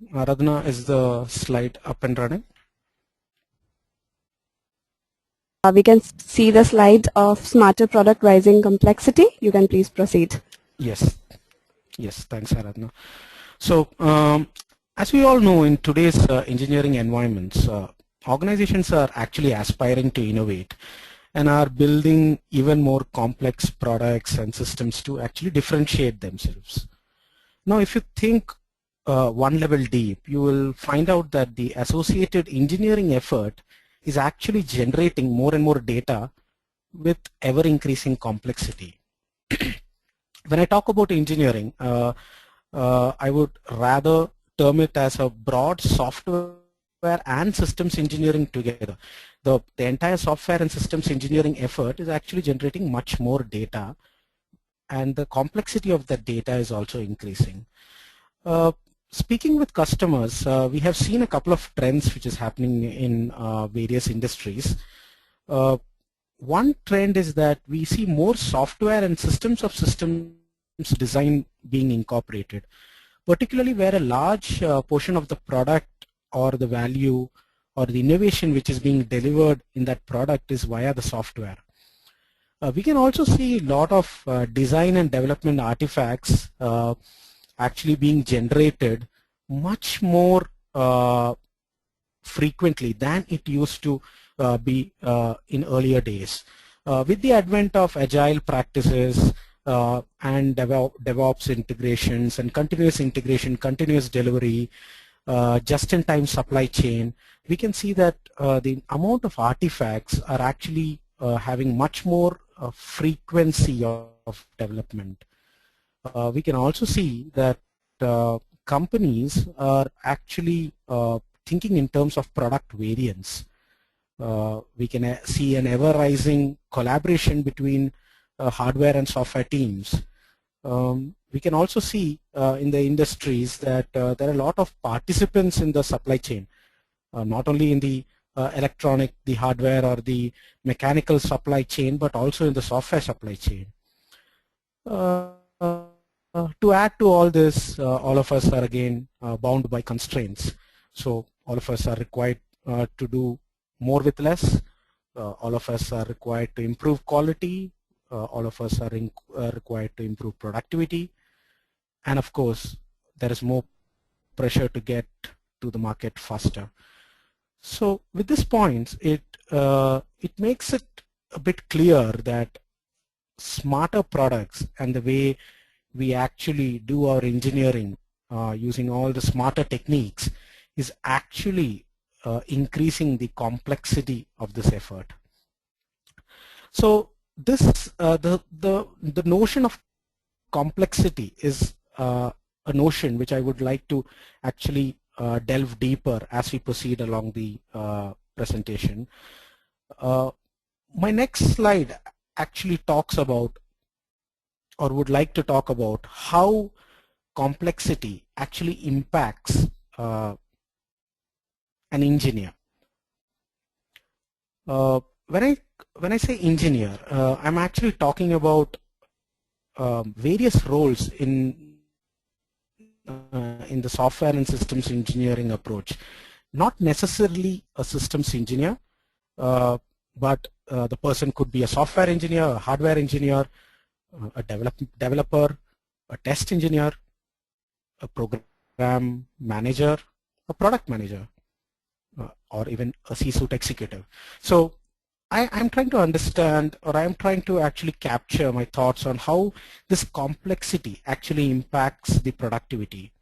Aradhana, is the slide up and running? We can see the slide of smarter product rising complexity. You can please proceed. Yes. Yes, thanks, Aradhana. So, as we all know, in today's engineering environments, organizations are actually aspiring to innovate and are building even more complex products and systems to actually differentiate themselves. Now, if you think one level deep, you will find out that the associated engineering effort is actually generating more and more data with ever-increasing complexity. When I talk about engineering, I would rather term it as a broad software and systems engineering together. The entire software and systems engineering effort is actually generating much more data, and the complexity of that data is also increasing. Speaking with customers, we have seen a couple of trends which is happening in various industries. One trend is that we see more software and systems of systems design being incorporated, particularly where a large portion of the product or the value or the innovation which is being delivered in that product is via the software. We can also see a lot of design and development artifacts actually being generated much more frequently than it used to be in earlier days. With the advent of agile practices and DevOps integrations and continuous integration, continuous delivery, just-in-time supply chain, we can see that the amount of artifacts are actually having much more frequency of development. We can also see that companies are actually thinking in terms of product variants. We can see an ever-rising collaboration between hardware and software teams. We can also see in the industries that there are a lot of participants in the supply chain, not only in the electronic, the hardware or the mechanical supply chain, but also in the software supply chain. To add to all this, all of us are again bound by constraints. So all of us are required to do more with less. All of us are required to improve quality. All of us are required to improve productivity. And of course, there is more pressure to get to the market faster. So with this point, it makes it a bit clear that smarter products and the way we actually do our engineering using all the smarter techniques is actually increasing the complexity of this effort. So this the notion of complexity is a notion which I would like to actually delve deeper as we proceed along the presentation. My next slide actually talks about, or would like to talk about, how complexity actually impacts an engineer. When I say engineer, I'm actually talking about various roles in the software and systems engineering approach. Not necessarily a systems engineer, but the person could be a software engineer, a hardware engineer, a developer, a test engineer, a program manager, a product manager, or even a C-suite executive. So I'm trying to understand, or I'm trying to actually capture my thoughts on how this complexity actually impacts the productivity.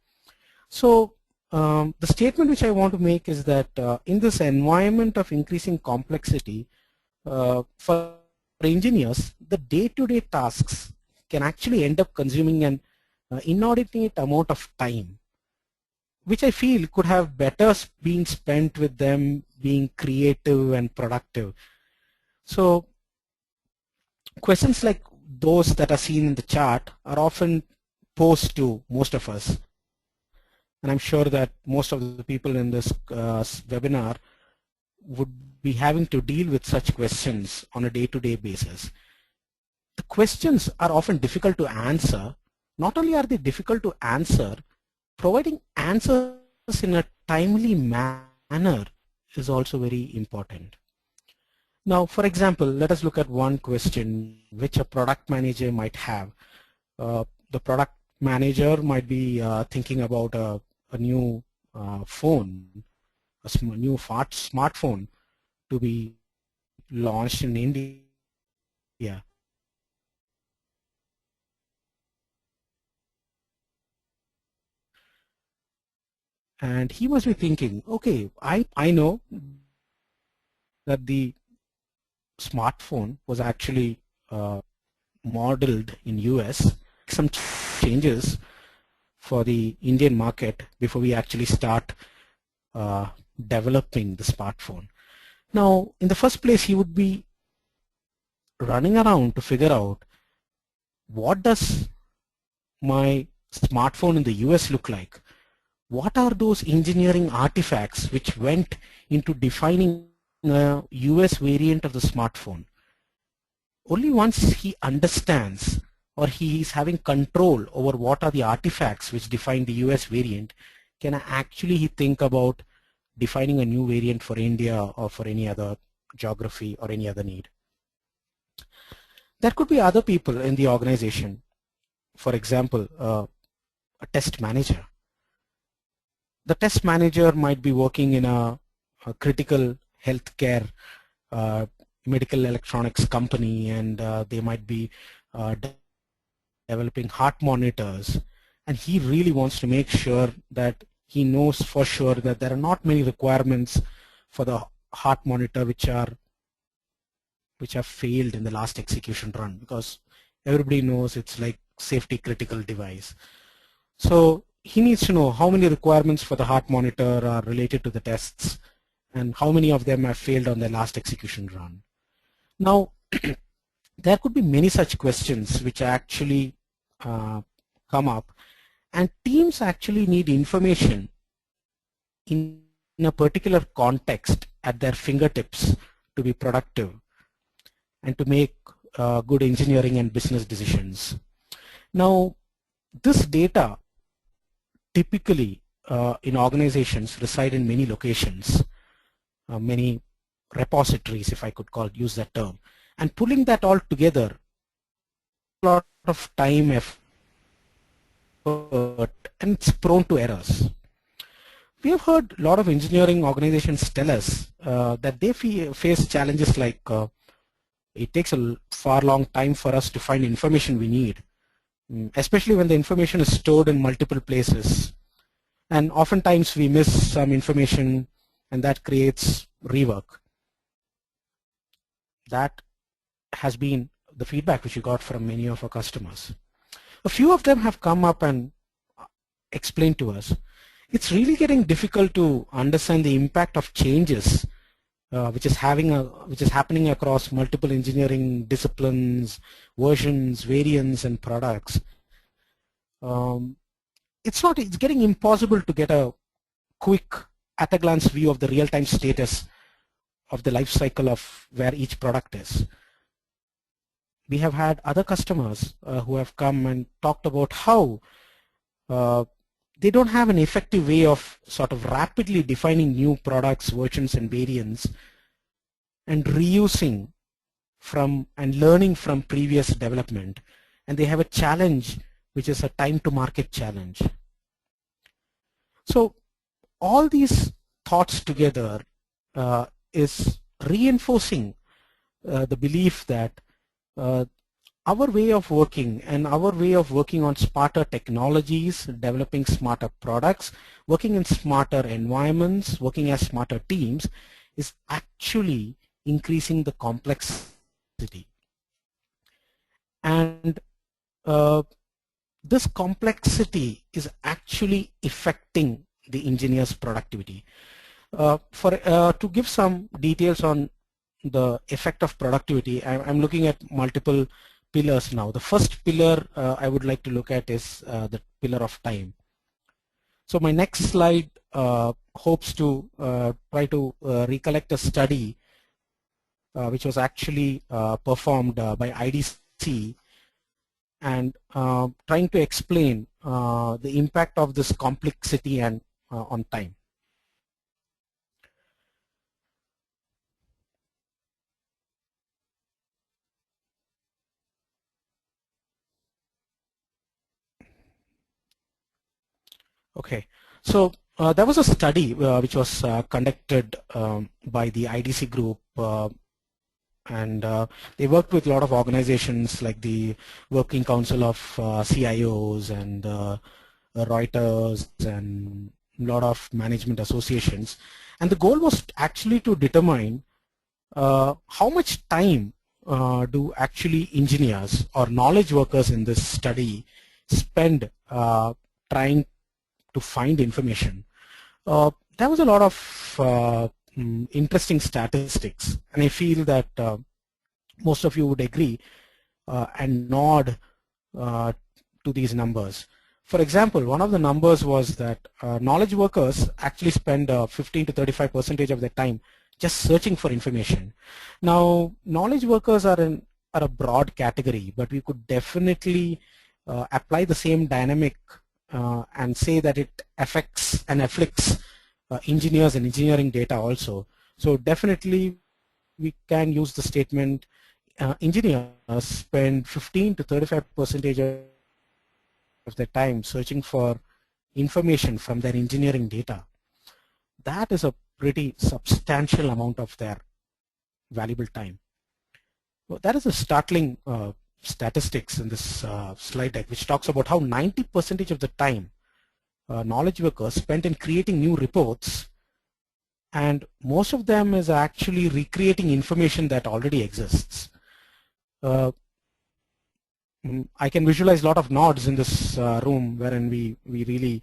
So the statement which I want to make is that in this environment of increasing complexity, for engineers, the day-to-day tasks can actually end up consuming an inordinate amount of time, which I feel could have better been spent with them being creative and productive. So questions like those that are seen in the chart are often posed to most of us. And I'm sure that most of the people in this webinar would be having to deal with such questions on a day-to-day basis. The questions are often difficult to answer. Not only are they difficult to answer, providing answers in a timely manner is also very important. Now, for example, let us look at one question which a product manager might have. The product manager might be thinking about a new phone, a new smartphone to be launched in India. And he must be thinking, okay, I know that the smartphone was actually modeled in US, some changes for the Indian market before we actually start developing the smartphone. Now, in the first place, he would be running around to figure out what does my smartphone in the US look like? What are those engineering artifacts which went into defining a US variant of the smartphone? Only once he understands or he is having control over what are the artifacts which define the US variant, can actually he think about defining a new variant for India or for any other geography or any other need. There could be other people in the organization. For example, a test manager. The test manager might be working in a critical healthcare medical electronics company, and they might be developing heart monitors, and he really wants to make sure that he knows for sure that there are not many requirements for the heart monitor which have failed in the last execution run, because everybody knows it's like safety critical device. So he needs to know how many requirements for the heart monitor are related to the tests and how many of them have failed on their last execution run. Now, there could be many such questions which actually come up, and teams actually need information in a particular context at their fingertips to be productive and to make good engineering and business decisions. Now, this data typically in organizations reside in many locations, many repositories, if I could use that term, and pulling that all together, a lot of time, effort, and it's prone to errors. We have heard a lot of engineering organizations tell us that they face challenges like it takes a far long time for us to find information we need, especially when the information is stored in multiple places. And oftentimes we miss some information, and that creates rework. That has been the feedback which we got from many of our customers. A few of them have come up and explained to us, it's really getting difficult to understand the impact of changes which is happening across multiple engineering disciplines, versions, variants, and products. It's getting impossible to get a quick at-a-glance view of the real-time status of the life cycle of where each product is. We have had other customers who have come and talked about how they don't have an effective way of sort of rapidly defining new products, versions, and variants, and reusing from and learning from previous development. And they have a challenge which is a time to market challenge. So all these thoughts together is reinforcing the belief that our way of working and our way of working on smarter technologies, developing smarter products, working in smarter environments, working as smarter teams is actually increasing the complexity. And this complexity is actually affecting the engineer's productivity. To give some details on the effect of productivity, I'm looking at multiple pillars now. The first pillar I would like to look at is the pillar of time. So my next slide hopes to try to recollect a study which was actually performed by IDC, and trying to explain the impact of this complexity and on time. Okay, so there was a study which was conducted by the IDC group, and they worked with a lot of organizations like the Working Council of CIOs and Reuters and a lot of management associations, and the goal was actually to determine how much time do actually engineers or knowledge workers in this study spend trying to find information. There was a lot of interesting statistics, and I feel that most of you would agree and nod to these numbers. For example, one of the numbers was that knowledge workers actually spend 15 to 35% of their time just searching for information. Now, knowledge workers are a broad category, but we could definitely apply the same dynamic and say that it affects and afflicts engineers and engineering data also. So definitely we can use the statement engineers spend 15 to 35% of their time searching for information from their engineering data. That is a pretty substantial amount of their valuable time. Well, that is a startling statistics in this slide deck, which talks about how 90% of the time knowledge workers spent in creating new reports, and most of them is actually recreating information that already exists. I can visualize a lot of nods in this room wherein we really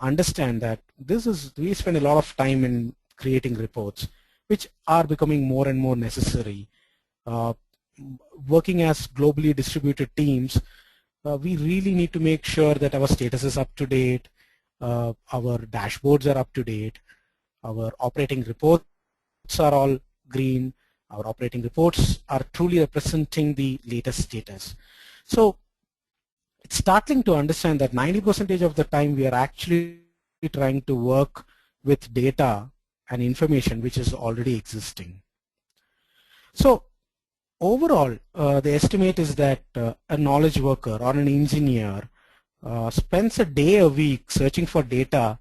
understand that we spend a lot of time in creating reports, which are becoming more and more necessary. Working as globally distributed teams, we really need to make sure that our status is up to date, our dashboards are up to date, our operating reports are all green, our operating reports are truly representing the latest status. So it's startling to understand that 90% of the time we are actually trying to work with data and information which is already existing. So overall, the estimate is that a knowledge worker or an engineer spends a day a week searching for data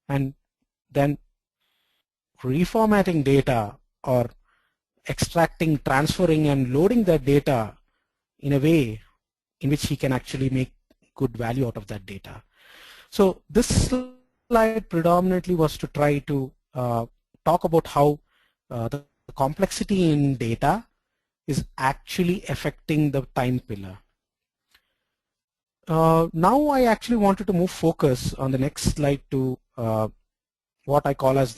and then reformatting data or extracting, transferring, and loading that data in a way in which he can actually make good value out of that data. So this slide predominantly was to try to talk about how the complexity in data is actually affecting the time pillar. Now I actually wanted to move focus on the next slide to what I call as